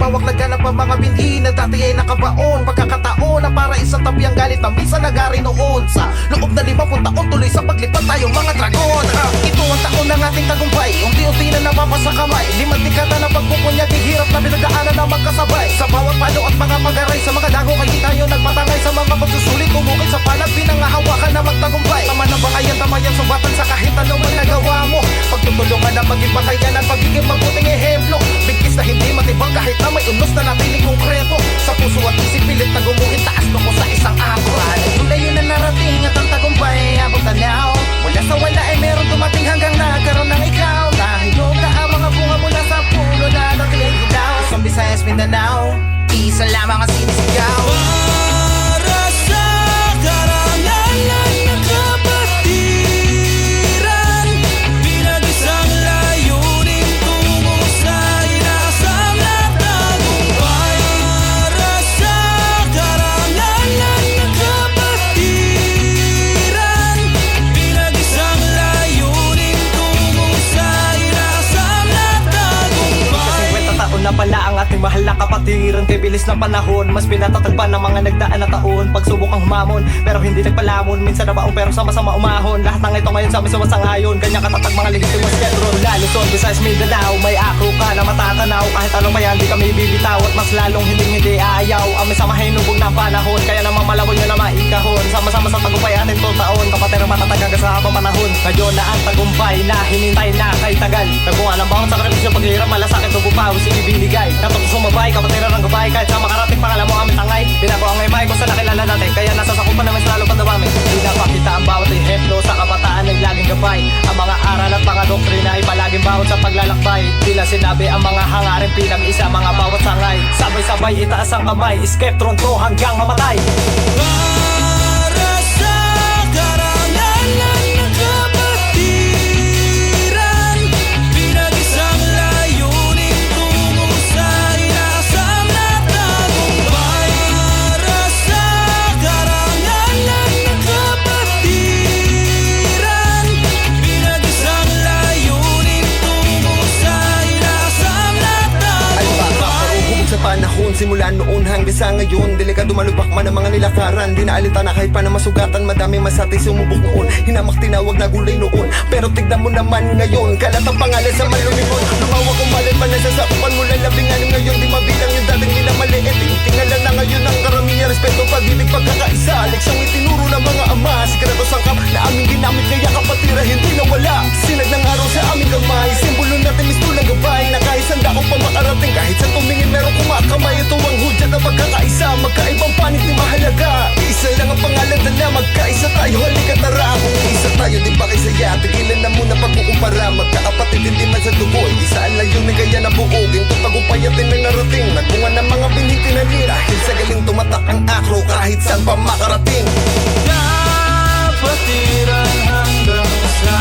Bawak naghanap ang mga binhi na dati ay nakabaon. Pagkakataon na para isang tabi ang galit na minsan nagari noon. Sa loob na 50 taon tuloy sa paglipat tayo mga dragon. Ito ang taon ng ating tagumpay, unti-unti na napapasa kamay. 5 dekada na pagpupunyaging hirap na pinagdaanan na magkasabay. Sa bawat palo at mga pag-aray, sa mga dago kay tayo nagpatangay. Sa mga pagsusulit, umukit sa palag, pinangahawakan na magtagumpay. Tama na ba kayan, tamayan, subatan sa kahit anong nagawa mo. Pagtutulungan na maging batayan at pagiging mabuting ehemplo. Bigkis na hindi matibang kahit na may unos na natiling konkreto. Sa puso at isip pilit na gumuhin, taas mo ko sa isang akro. Layo na narating at ang tagumpay abot tanaw. Wala sa wala ay meron dumating hanggang nagkaroon ng ikaw. Nahiyog ka ang mga bunga mula sa puno na nakikilaw. Sa Visayas, Mindanao, isa lamang ang sinisigaw. Para sa karangalan ng kapatiran, pinag-isang layunin tungo sa inasam na tagumpay. Para sa karangalan ng kapatiran, pinag-isang layunin tungo sa inasam na tagumpay. 50 taon na pala ang ating mahal na kapatiran. Kay bilis ng panahon, mas pinatatagpan ng mga nagdaan na taon. Pagsubok ang humamon, pero hindi nagpalamon. Minsan nabaong pero sama-sama umahon. Lahat ng ito ngayon sa amin sumasangayon. Ganyan katatag mga legitimos Pedron. Luzon, Visayas, Mindanao, may akro ka na matatanaw. Kahit anong pa yan, di kami bibitaw. At mas lalong hindi ayaw. Amin sa mahinubog ng panahon, kaya naman malawin nyo na maikahon. Sama-sama sa tagumpay ating taon. Kapatid ang matatag hanggang sa habang panahon. Ngayon na ang tagumpay na hinintay na kay tagal. Nagbuha ng bawat sakripisyo, paghihirap, malasakit, tubupaw, sige binigay. Natuto sumabay, kapatiran ng gabay. Kahit sa makarating pangalan mo aming tangay. Binago ang may kung sa nakilala natin, kaya nasa sakupan namin sa lalo padawami. Di napakita ang bawat ehemplo sa kabataan ay laging gabay. Ang mga aral at mga doktrina ay palaging bawat sa paglalakbay. Tila sinabi ang mga hangarin pinag-isa, mga bawat sangay. Sabay-sabay itaas ang kamay, Skeptron to hanggang mamatay. Para sa karangalan ng kapatiran, pinag-isang layunin tungo sa inasam na tagumpay. Para sa karangalan ng kapatiran, pinag-isang layunin tungo sa inasam na Ay baka tagumpay. paruhubog sa panahon, simula noon hanggang sa ngayon. Delikado malubak man ang mga nilakaran, di naalintana kahit pa na masugatan. Madami masati sumubok noon, hinamak tinawag na gulay noon. Pero tignan mo naman ngayon, kalat ang pangalan sa malunimon. Lumawak umalit pa nasasakupan mo lang labinganim ngayon. Di mabilang yung dating minamaliit, tingala na ngayon ang karamihan. Respeto, pag-ibig, pagkakaisa, leksyong itinuro ng mga ama. Sikreto sangkap na aming ginamit, kaya kapatira hindi nawala. Sinag ng araw sa aming kamay, simbolo natin mistulang gabay. Na kahit sanda ko pa makarating, kahit sa tumingin meron kumakamay. Ito ang hudyat na pagkakaisa, magkaibang panig ni mahalaga. Isa lang ang pangalan na magkaisa tayo, halika tara. Kung isa tayo, di ba kaysaya? Tigilan na muna pagkukumpara, magkakapatid hindi man sa dugo. Isa ang layunin kaya nabuog, yung tagumpay atin na narating. Nagbunga ng mga binhi tinanim, dahil sa galing tumatak ang akro, kahit saan pa makarating. Kapatiran hanggang sa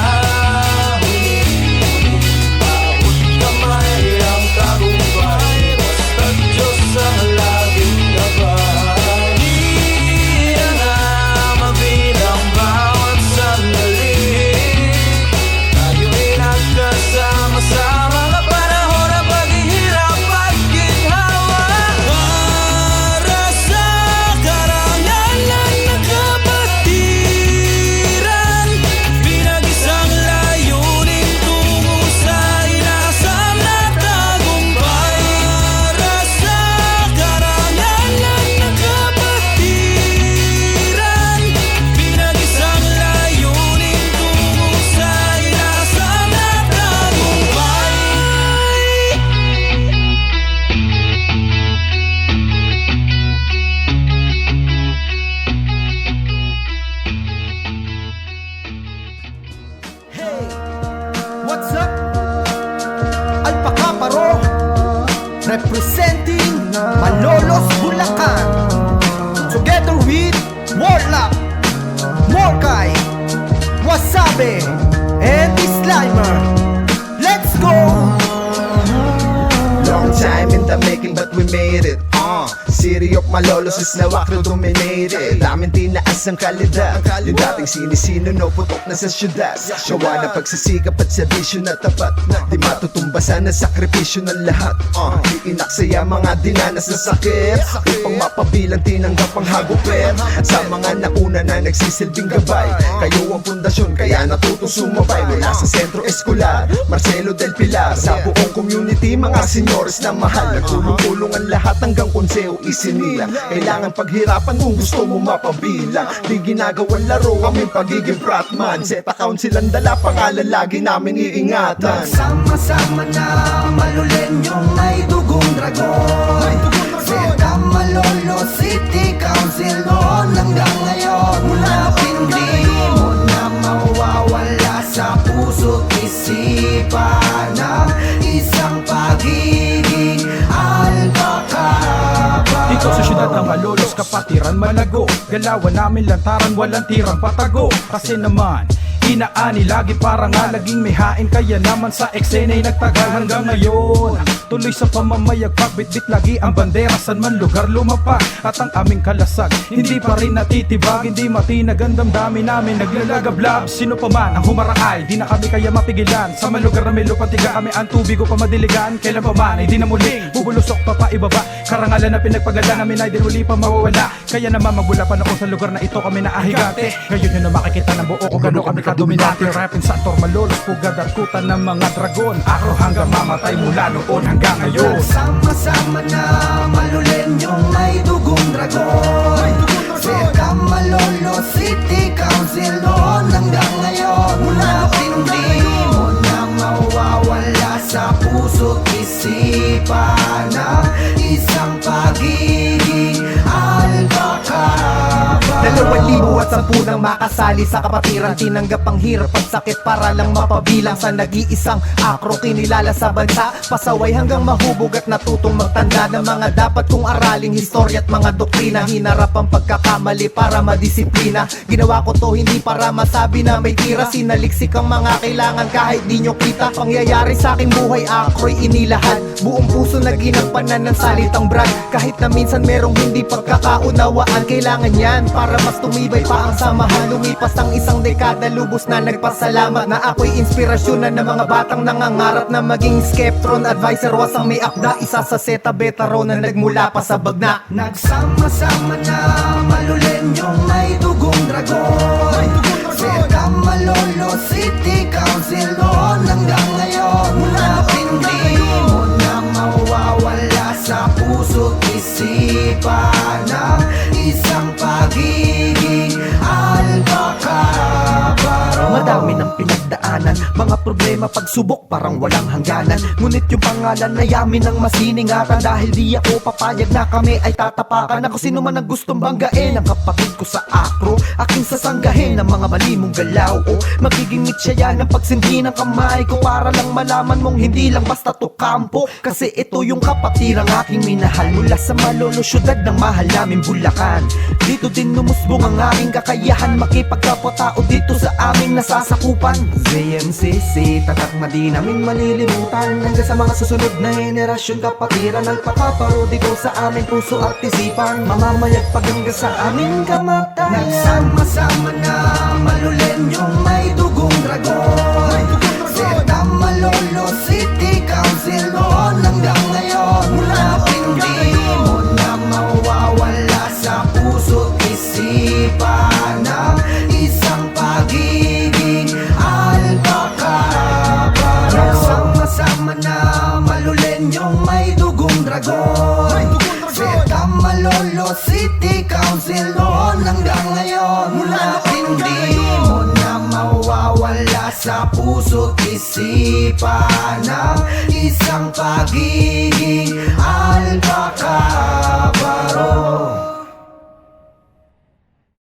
huli, bawat kamay ang tagumpay. Basta't Diyos ang laging gabay. Di na mabilang bawat sandali, tayo'y nagkasama sa mga panahon ng paghihirap at ginhawa. Para sa karangalan ng kapatiran, pinag-isang layunin tungo sa inasam na tagumpay. Para sa karangalan ng kapatiran, pinag-isang layunin tungo sa inasam na tagumpay. Hey, what's up? Alpaca Paro, representing Malolos, Bulacan. Together with Warlock, Morkai, Wasabi, and Slimer. Let's go! Long time in in the making but we made it. City of Malolos is now Acro dominated. Daming tinaas ang kalidad. Yung dating sinisino no putok na sa syudad. Gawa na pagsisikap at serbisyo na tapat. Di matutumbasan ang sakripisyo ng lahat. Iinaksaya mga dinanas na sakit upang mapabilang tinanggap ang hagupit. At sa mga nauna na nagsisilbing gabay, kayo ang pundasyon kaya natutong sumabay. Mula sa sentro escolar, Marcelo del Pilar, sa buong community mga senyores na mahal. Nagtulong-tulong ang lahat hanggang konseo isinilang. Kailangan paghirapan kung gusto mo mapabilang. Di ginagawang laro aming pagiging frontman. Set account silang dala, pangalan lagi namin iingatan. Sama-sama na malulenyong may dugong dragon. Zeta Malolo City Council noon hanggang ngayon. Mula hindi mo na mawawala sa puso't isipan ng isang pagiging alpakaba. Dito sa syudad ng Malolos, kapatiran malago. Galawan namin lantaran, walang tirang patago. Kasi naman, inaani lagi para nga laging may hain. Kaya naman sa eksena'y nagtagal hanggang ngayon. Tuloy sa pamamayag, pagbitbit lagi ang bandera. San man lugar lumapag at ang aming kalasag hindi pa rin natitibag, hindi matinag ang damdamin namin. Naglalagablab, sino pa man ang humarangay, di na kami kaya mapigilan. Sa malugar na may lupatiga kami ang tubig o pamadiligan. Kailan pa man ay di na muli bubulusok pa paibaba. Karangalan na pinagpaglalan namin ay di muli pa mawawala. Kaya naman magmula pa noon sa lugar na ito kami naahigate. Ngayon nyo na makikita ng buo kung gano'n kami kadominante. Rapping sa Tor Malolos, pugad at kutan ng mga dragon. Akro hanggang mamatay mula noon hanggang ngayon. Sama-sama na malulenyong may dugong dragon. Zeta Malolo City Council noon hanggang ngayon. Mula hindi mo na mawawala sa puso't isipan ng isang pagiging alpakaba. 2,010 nang makasali sa kapatiran. Tinanggap ang hirap at sakit para lang mapabilang. Sa nag-iisang akro kinilala sa bansa. Pasaway hanggang mahubog at natutong magtanda ng mga dapat kong araling historya at mga doktrina. Hinarap ang pagkakamali para madisiplina. Ginawa ko to hindi para masabi na may tira. Sinaliksik ang mga kailangan kahit di nyo kita. Pangyayari sa aking buhay akro'y inilahan. Buong puso na ginagpanan ng salitang brag. Kahit na minsan merong hindi pagkakaunawaan, kailangan yan para mas tumibay pa ang samahan. Lumipas ang isang dekada, lubos na nagpasalamat na ako'y inspirasyon na ng mga batang nangangarap na maging Skeptron. Advisor was ang may akda, isa sa Zeta Beta Rho na nagmula pa sa bagna. Nagsama-sama na malulenyong may dugong dragon. Zeta Malolo City Council noon hanggang ngayon. Mula hindi mo na mawawala sa puso't isipan ng isang pagiging alpakaba. Madami ng pinagdaanan, mga problema, pagsubok parang walang hangganan. Ngunit yung pangalan na yamin ng masiningatan. Dahil di ako papayag na kami ay tatapakan. Ako sino man ang gustong banggain ang kapatid ko sa akro, aking sasanggahin ng mga mali mong galaw. O magiging mitsaya ng pagsindi ng kamay ko para lang malaman mong hindi lang basta to kampo. Kasi ito yung kapatirang aking minahal. Mula sa Malolos, syudad ng mahal namin Bulacan. Dito din numusbong ang aking kakayahan. Makipagkapwa-tao dito sa aming nasasakupan. ZMCC, tatak na di namin malilimutan. Hanggang sa mga susunod na henerasyon, kapatiran ng pakaparo dito sa aming puso at isipan. Mamamayag pag hanggang sa aming kamatayan. Nagsama-sama na malulenyong may dugong dragon. Zeta Malolo City Council noon hanggang ngayon. Mula hindi mo na mawawala sa puso't isipan ng isang pagiging alpakaba. Nagsama-sama na malulenyong may dugong dragon. Zeta Malolo City Council noon hanggang ngayon. Mula hindi mo na mawawala sa puso't isipan ng isang pagiging alpakaba.